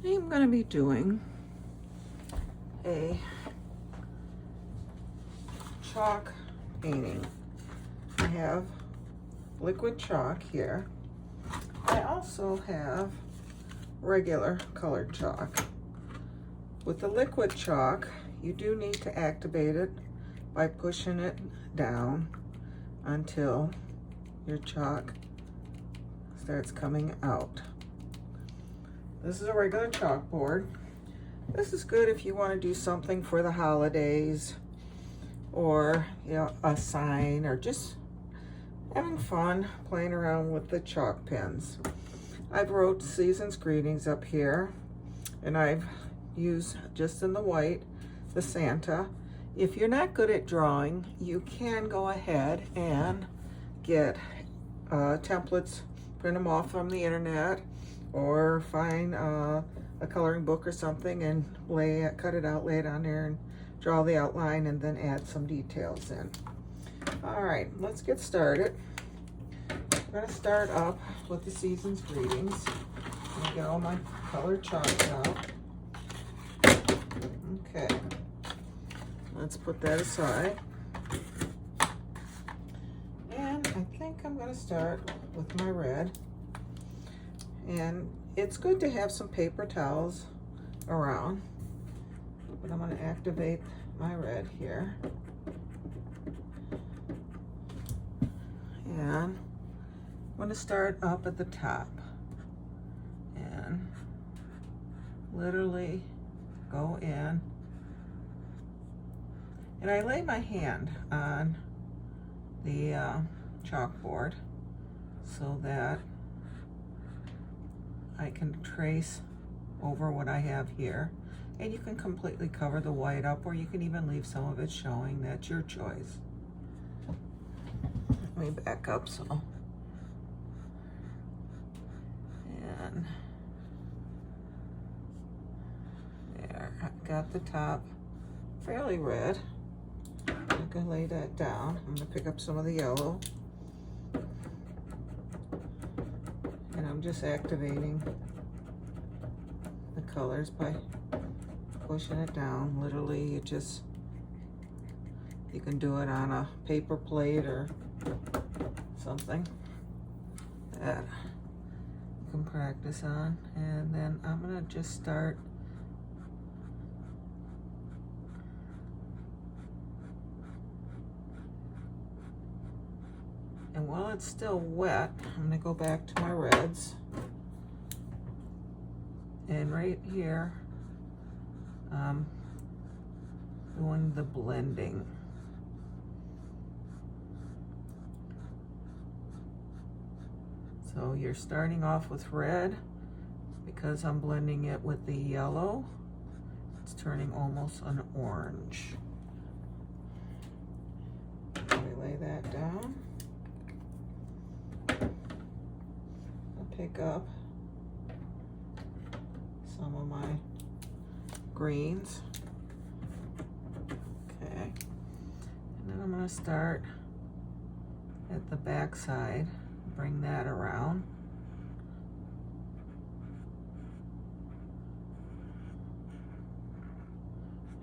I'm going to be doing a chalk painting. I have liquid chalk here. I also have regular colored chalk. With the liquid chalk, you do need to activate it by pushing it down until your chalk starts coming out. This is a regular chalkboard. This is good if you want to do something for the holidays, or a sign, or just having fun playing around with the chalk pens. I've wrote season's greetings up here, and I've used just in the white the Santa. If you're not good at drawing, you can go ahead and get templates, print them off from the internet, or find a coloring book or something and cut it out, lay it on there, and draw the outline, and then add some details in. All right, let's get started. We're gonna start up with the season's greetings. I'm gonna get all my colored chalks out. Okay, let's put that aside. And I think I'm gonna start with my red. And it's good to have some paper towels around, but I'm going to activate my red here. And I'm going to start up at the top and literally go in. And I lay my hand on the chalkboard so that I can trace over what I have here, and you can completely cover the white up, or you can even leave some of it showing. That's your choice. Let me back up so. And there, I got the top fairly red. I'm gonna lay that down. I'm gonna pick up some of the yellow. And I'm just activating the colors by pushing it down. Literally, you can do it on a paper plate or something that you can practice on. And then I'm gonna just start and while it's still wet, I'm gonna go back to my reds. And right here, I'm doing the blending. So you're starting off with red. Because I'm blending it with the yellow, it's turning almost an orange. Let me lay that down. Pick up some of my greens. Okay, and then I'm going to start at the back side, bring that around.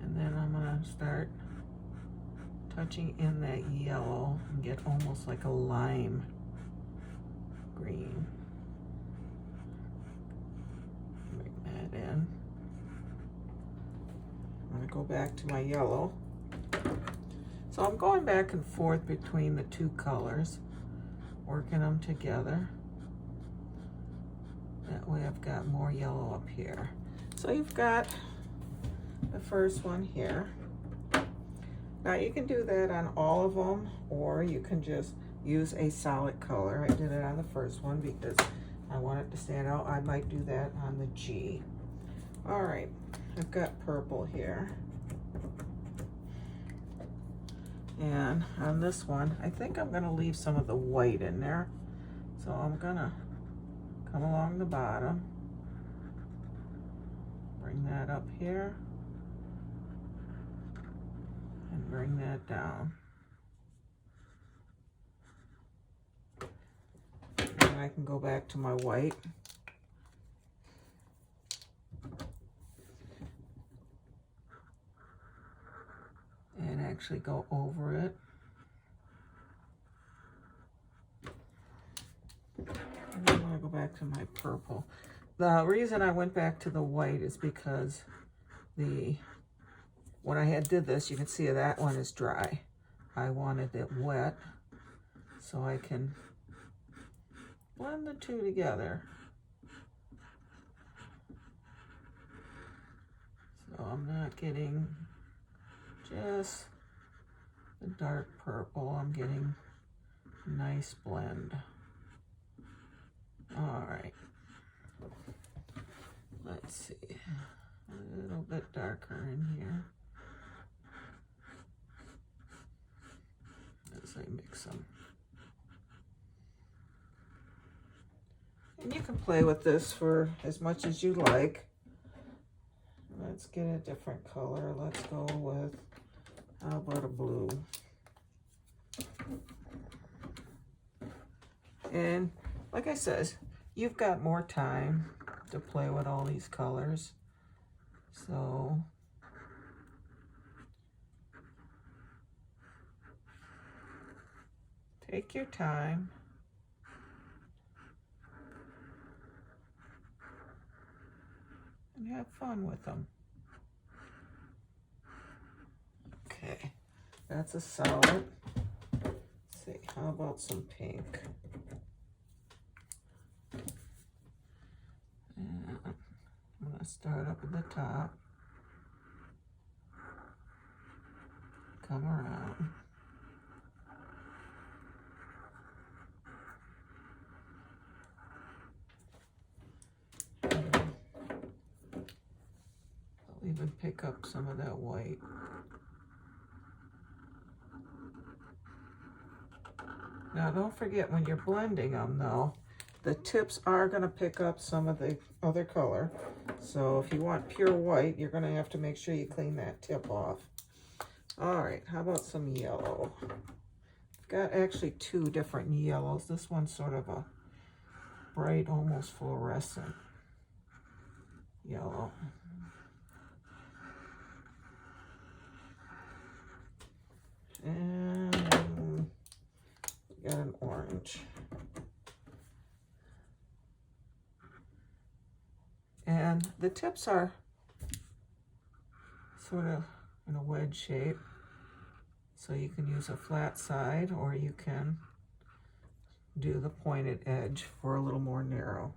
And then I'm going to start touching in that yellow and get almost like a lime green. In. I'm going to go back to my yellow. So I'm going back and forth between the two colors, working them together. That way I've got more yellow up here. So you've got the first one here. Now you can do that on all of them, or you can just use a solid color. I did it on the first one because I want it to stand out. I might do that on the G. All right, I've got purple here. And on this one, I think I'm gonna leave some of the white in there. So I'm gonna come along the bottom, bring that up here, and bring that down. And I can go back to my white. actually go over it. And I'm gonna go back to my purple. The reason I went back to the white is because when I did this, you can see that one is dry. I wanted it wet so I can blend the two together. So I'm not getting just the dark purple, I'm getting a nice blend. All right, let's see, a little bit darker in here as I mix them. And you can play with this for as much as you like. Let's get a different color. Let's go with, how about a blue? And like I said, you've got more time to play with all these colors. So take your time. And have fun with them. Okay, that's a solid. Let's see, how about some pink? And I'm gonna start up at the top, come around. I'll even pick up some of that white. Now don't forget, when you're blending them though, the tips are going to pick up some of the other color. So if you want pure white, you're going to have to make sure you clean that tip off. All right, how about some yellow? I've got actually two different yellows. This one's sort of a bright, almost fluorescent yellow. And got an orange. And the tips are sort of in a wedge shape. So you can use a flat side, or you can do the pointed edge for a little more narrow.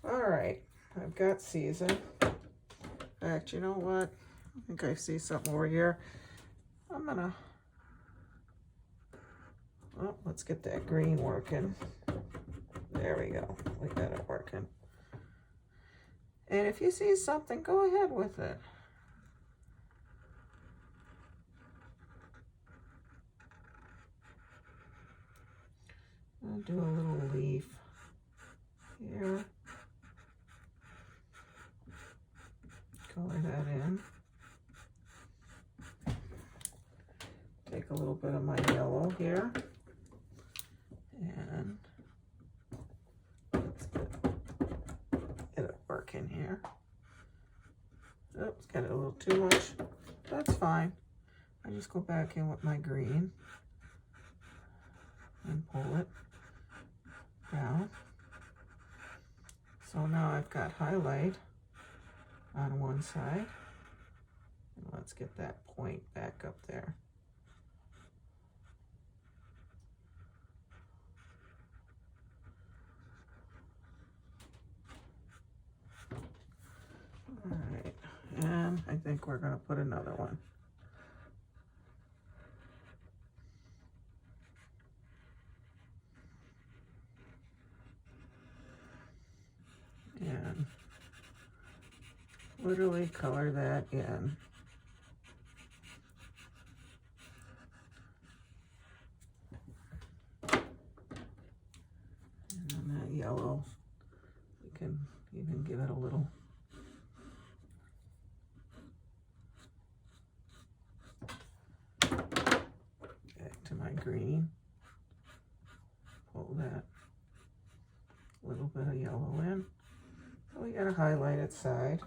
All right, I've got season. In fact, you know what? I think I see something over here. I'm gonna, oh, let's get that green working. There we go, we got it working. And if you see something, go ahead with it. I'll do a little leaf here. Color that in. Take a little bit of my yellow here. And let's get it working here. Oops, got it a little too much. That's fine. I just go back in with my green and pull it down. So now I've got highlight on one side. And let's get that point back up there. All right, and I think we're going to put another one. And literally color that in. And then that yellow, we can even give it a little back to my green. Pull that little bit of yellow in. So we got a highlighted side.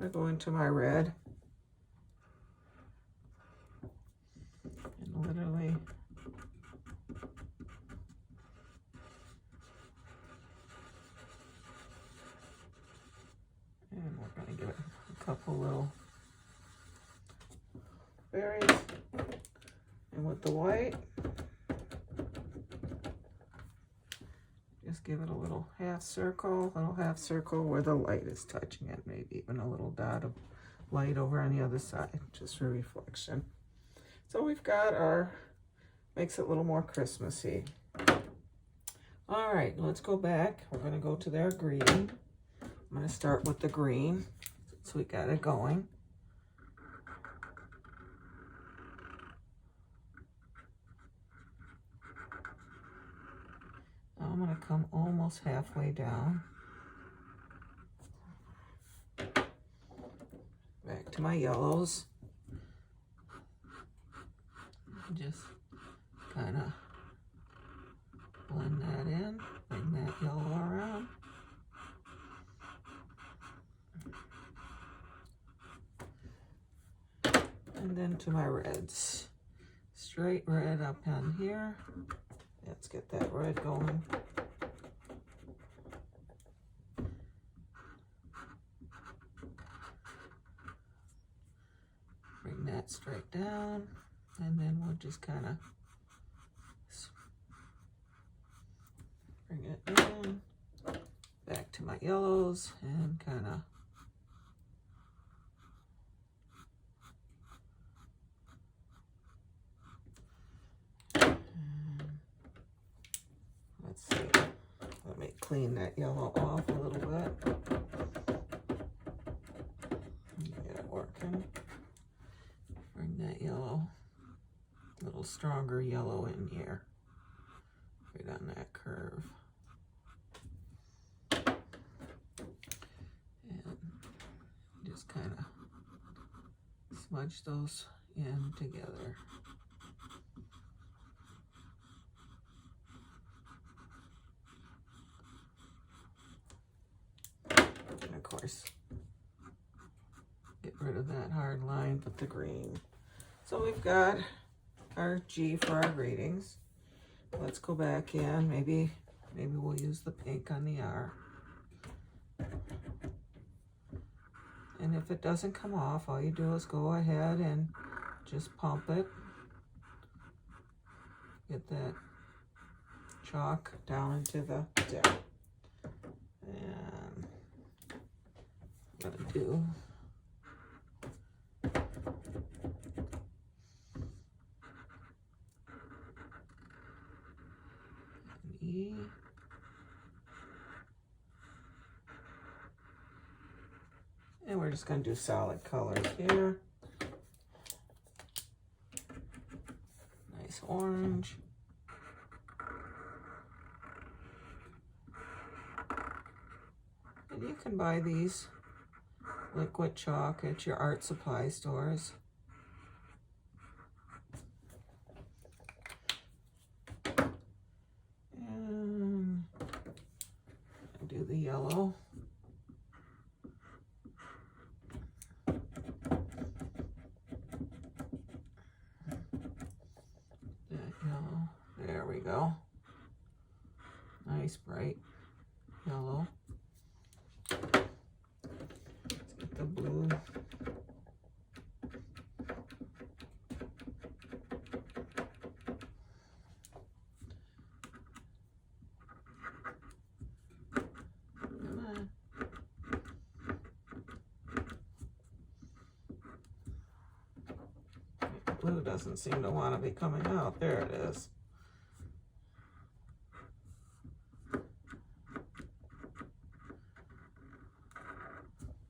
I go into my red. literally and we're going to give it a couple little berries. And with the white, just give it a little half circle where the light is touching it, maybe even a little dot of light over on the other side, just for reflection. So we've got our, makes it a little more Christmassy. All right, let's go back. We're gonna go to their green. I'm gonna start with the green, so we got it going. Now I'm gonna come almost halfway down. Back to my yellows. Just kind of blend that in, bring that yellow around. And then to my reds. Straight red up on here. Let's get that red going. Bring that straight down, and then we'll just kind of bring it down, back to my yellows, and kind of let's see, let me clean that yellow off a little bit. Get it working. Bring that yellow, a little stronger yellow in here, right on that curve. And just kind of smudge those in together. And of course, get rid of that hard line with the green. So we've got our G for our readings. Let's go back in. Maybe we'll use the pink on the R. And if it doesn't come off, all you do is go ahead and just pump it. Get that chalk down into the dip. And I'm gonna do E. And we're just going to do solid colors here. Nice orange. And you can buy these liquid chalk at your art supply stores. Do the yellow. That yellow. There we go. Nice bright yellow. Let's get the blue. Blue doesn't seem to want to be coming out. There it is.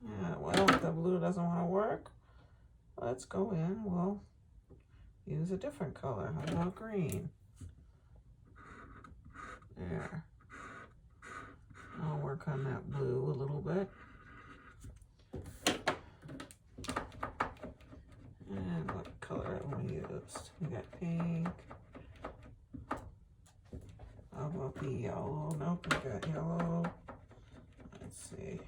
Yeah, well, if the blue doesn't want to work, let's go in. We'll use a different color. How about green? There. I'll work on that blue a little bit. And what color have we used? We got pink. How about the yellow? Nope, we got yellow. Let's see.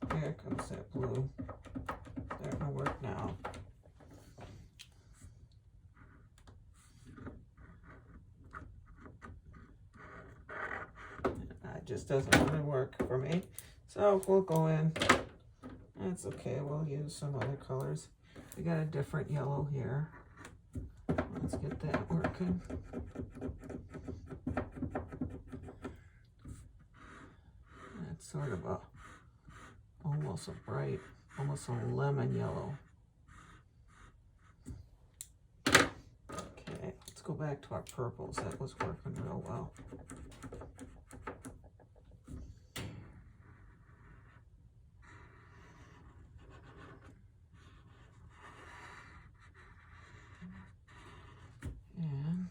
There comes that blue. That will work now. just doesn't really work for me. So we'll go in. That's okay. We'll use some other colors. We got a different yellow here. Let's get that working. That's sort of a almost a bright, almost a lemon yellow. Okay, let's go back to our purples. That was working real well. And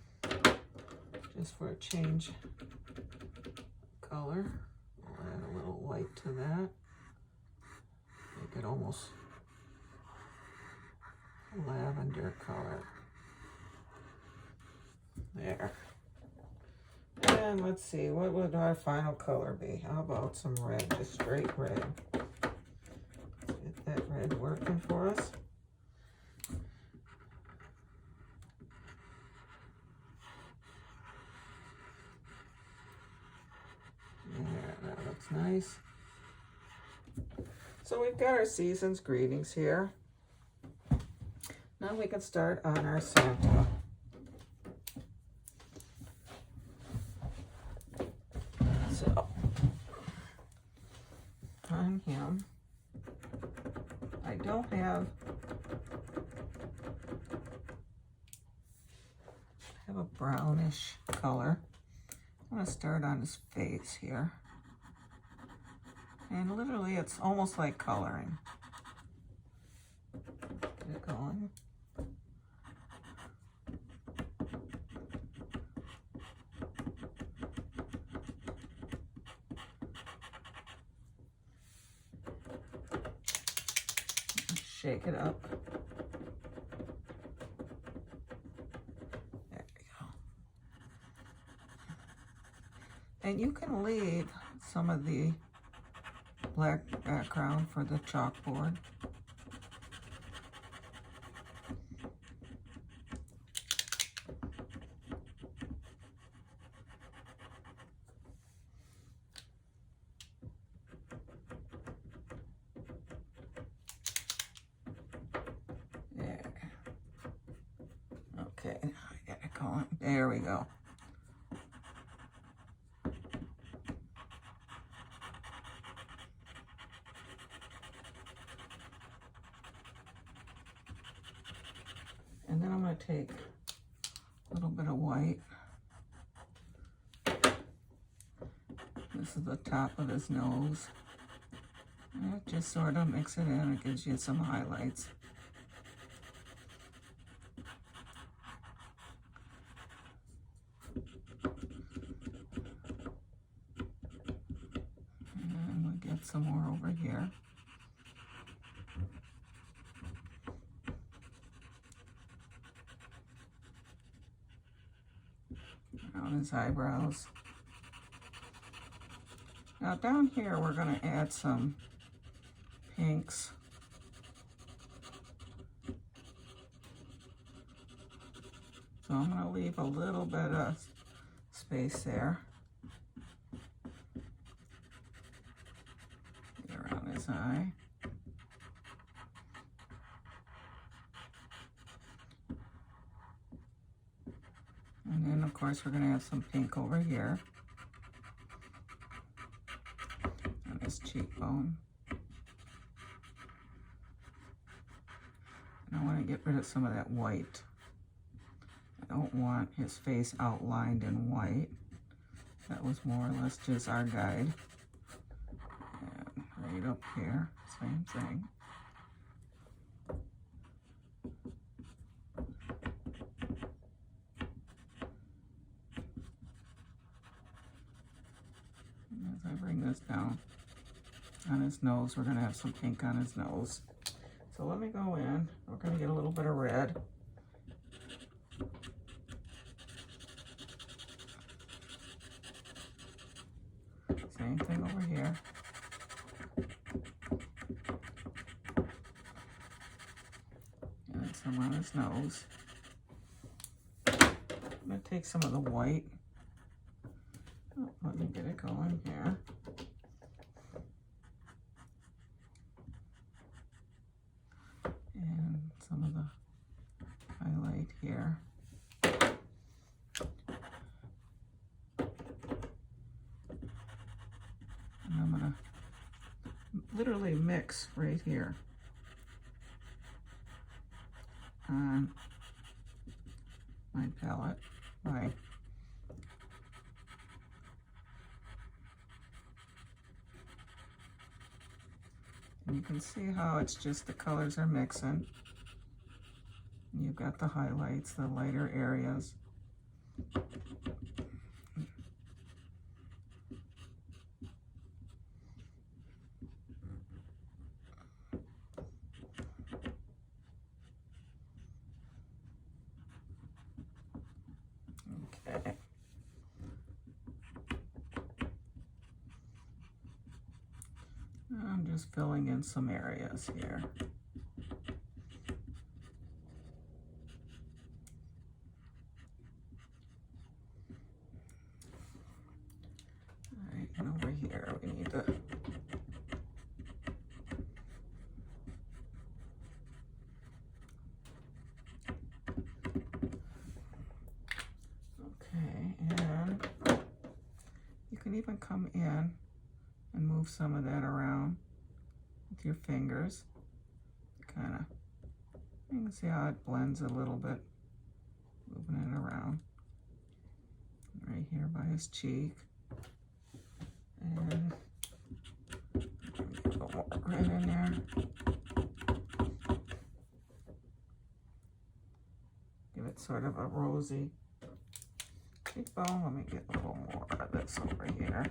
just for a change of color, we'll add a little white to that. Make it almost a lavender color. There. And let's see, what would our final color be? How about some red, just straight red? Let's get that red working for us. There, that looks nice. So we've got our season's greetings here. Now we can start on our Santa. So, on him, I don't have, a brownish color. I'm going to start on his face here. And literally it's almost like coloring. Get it going. Shake it up. There we go. And you can leave some of the black background for the chalkboard. There. Okay, now I got it going. There we go. And then I'm going to take a little bit of white. This is the top of his nose. And just sort of mix it in. It gives you some highlights. And we'll get some more over here. On his eyebrows. Now down here we're going to add some pinks. So I'm going to leave a little bit of space there. Get around his eye. And then, of course, we're going to have some pink over here on his cheekbone. And I want to get rid of some of that white. I don't want his face outlined in white. That was more or less just our guide. And right up here, same thing. As I bring this down on his nose, we're going to have some pink on his nose. So let me go in. We're going to get a little bit of red. Same thing over here. And some on his nose. I'm going to take some of the white Oh, let me get it going here. And some of the highlight here. And I'm gonna literally mix right here on my palette. And you can see how it's just the colors are mixing. And you've got the highlights, the lighter areas. Okay. I'm just filling in some areas here. All right, and over here we need to and you can even come in and move some of that around with your fingers. Kind of, you can see how it blends a little bit, moving it around. Right here by his cheek. And a little more right in there. Give it sort of a rosy cheekbone. Let me get a little more of this over here.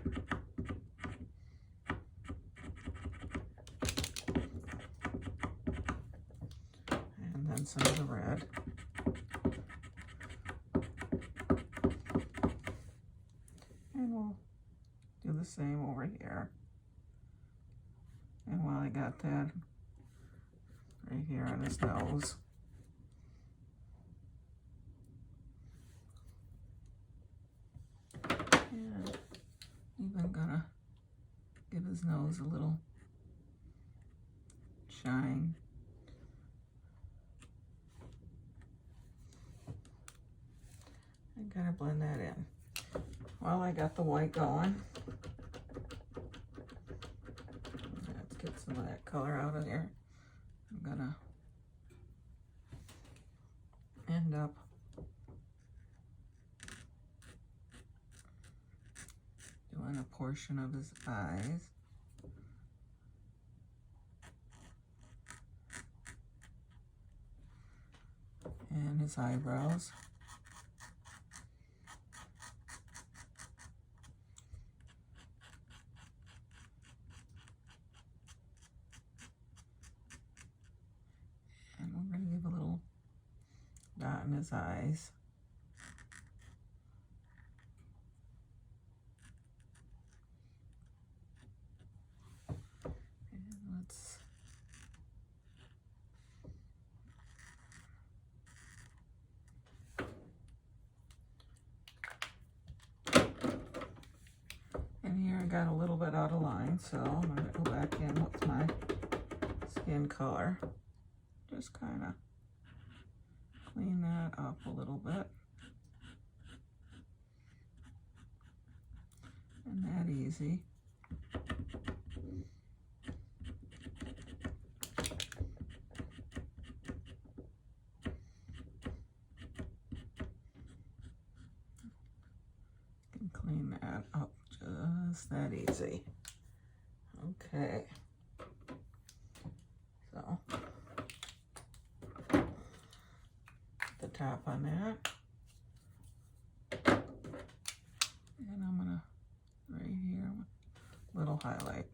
And then some of the red. And we'll do the same over here. And while I got that right here on his nose, and even gonna give his nose a little shine. I gotta blend that in. While I got the white going, let's get some of that color out of there. I'm gonna end up doing a portion of his eyes. And his eyebrows. And we're going to give a little dot in his eyes. And let's here I got a little bit out of line, so I'm going to go back in with my skin color. Just kind of clean that up a little bit. And that easy. Can clean that up just that easy. Okay. So the top on that. And I'm gonna right here, little highlight.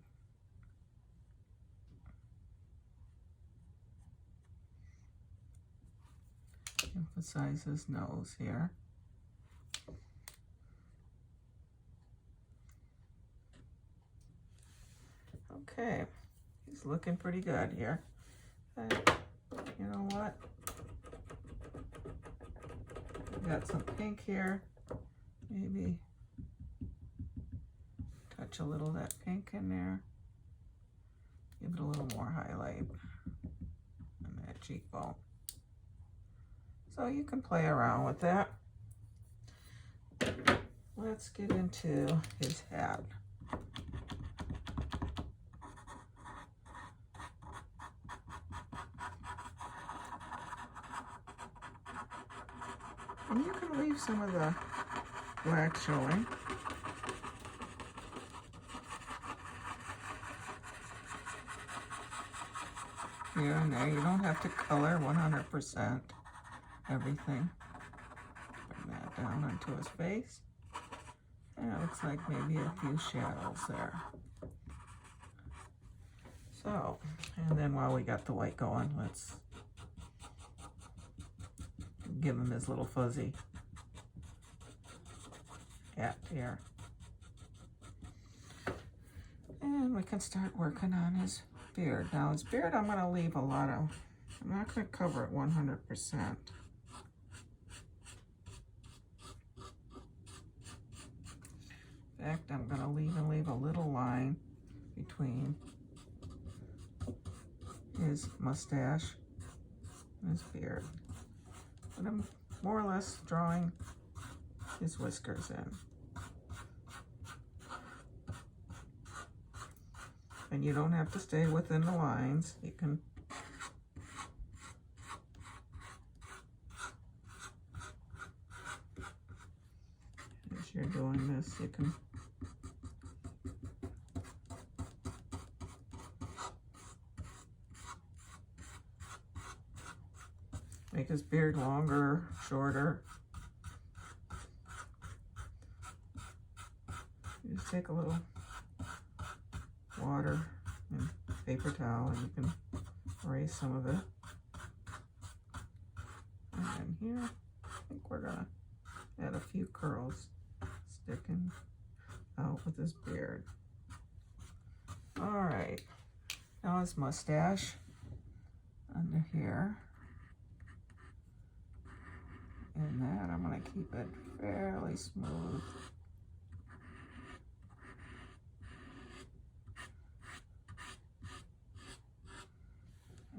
Emphasize his nose here. Okay, he's looking pretty good here. But you know what? Got some pink here. Maybe a little of that pink in there. Give it a little more highlight on that cheekbone. So you can play around with that. Let's get into his hat. And you can leave some of the black showing. Here and there, you don't have to color 100% everything. Bring that down onto his face. And it looks like maybe a few shadows there. So, and then while we got the white going, let's give him his little fuzzy hat here. And we can start working on his beard. Now his beard, I'm gonna leave a lot of, I'm not gonna cover it 100%. In fact, I'm gonna leave a little line between his mustache and his beard. But I'm more or less drawing his whiskers in. And you don't have to stay within the lines. You can as you're doing this, you can make his beard longer, shorter. You just take a little water and paper towel and you can erase some of it. And then here, I think we're gonna add a few curls sticking out with his beard. All right, now his mustache under here. And that, I'm gonna keep it fairly smooth.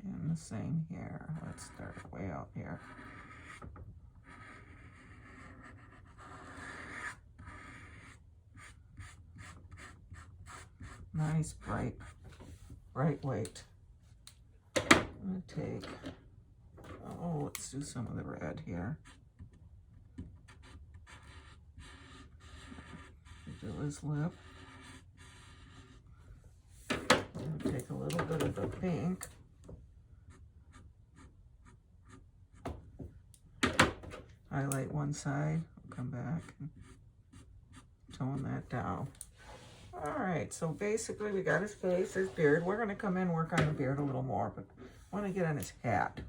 And the same here. Let's start way out here. Nice bright white. I'm gonna take, oh, let's do some of the red here. Do his lip. And take a little bit of the pink. Highlight one side, come back and tone that down. All right, so basically we got his face, his beard. We're gonna come in and work on the beard a little more, but I wanna get on his hat.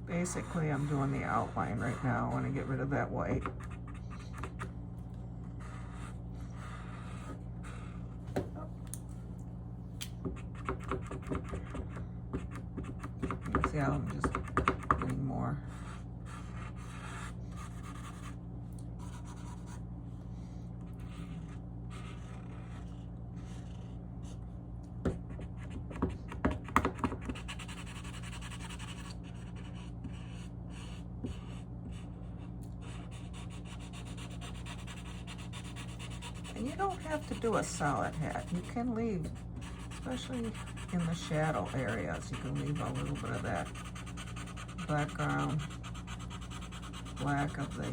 Basically, I'm doing the outline right now. I want to get rid of that white. See how I'm just getting more. And you don't have to do a solid hat. You can leave, especially in the shadow areas, you can leave a little bit of that background black of the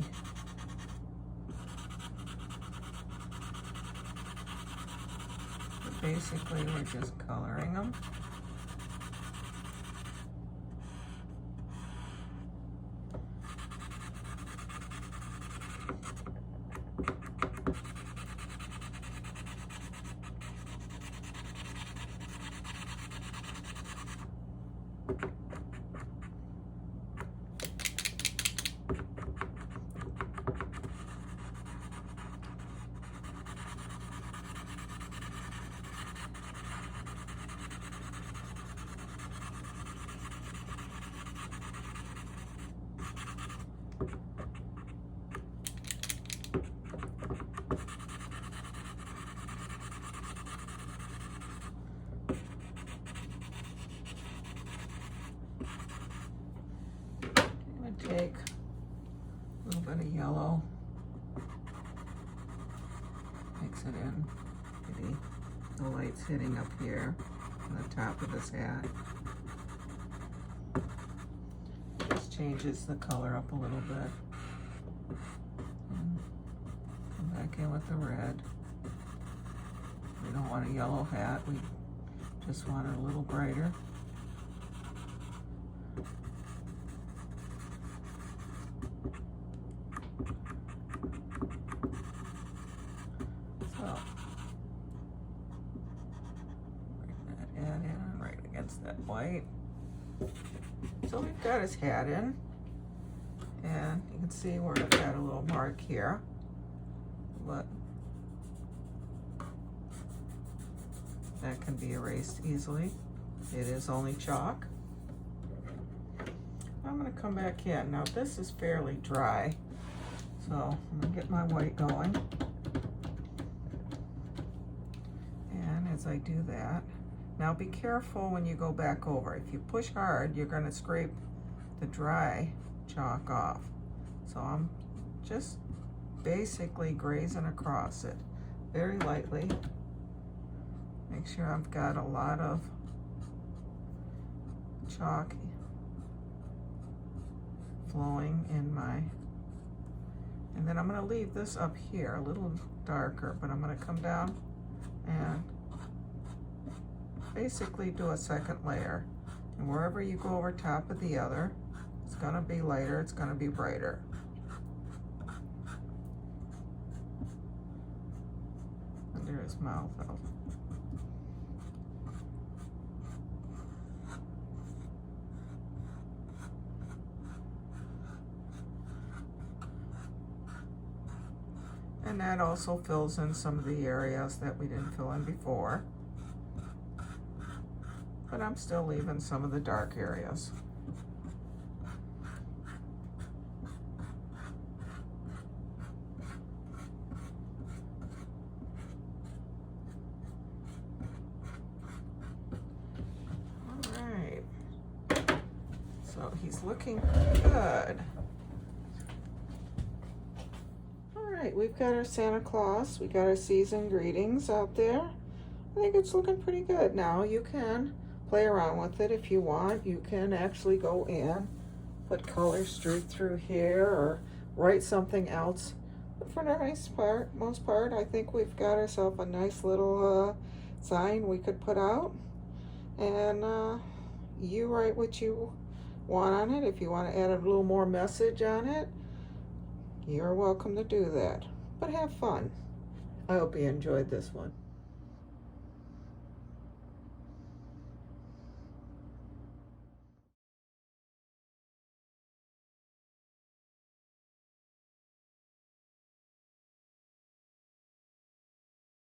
but basically we're just coloring them. yellow. Mix it in. Maybe the light's hitting up here on the top of his hat. Just changes the color up a little bit. And come back in with the red. We don't want a yellow hat, we just want it a little brighter. So, bring that hat in right against that white. So we've got his hat in, and you can see where I've got a little mark here, but that can be erased easily. It is only chalk. I'm gonna come back in. Now this is fairly dry, so I'm gonna get my white going. And as I do that, now be careful when you go back over. If you push hard, you're gonna scrape the dry chalk off. So I'm just basically grazing across it very lightly. Make sure I've got a lot of chalk flowing in my, and then I'm gonna leave this up here a little darker, but I'm gonna come down and basically do a second layer. And wherever you go over top of the other, it's gonna be lighter, it's gonna be brighter. Under his mouth though. And that also fills in some of the areas that we didn't fill in before. But I'm still leaving some of the dark areas. All right. So he's looking good. We've got our Santa Claus, we got our season greetings out there. I think it's looking pretty good. Now you can play around with it if you want. You can actually go in, put colors straight through here, or write something else. But for the most part, I think we've got ourselves a nice little sign we could put out. And you write what you want on it. If you want to add a little more message on it, you're welcome to do that, but have fun. I hope you enjoyed this one.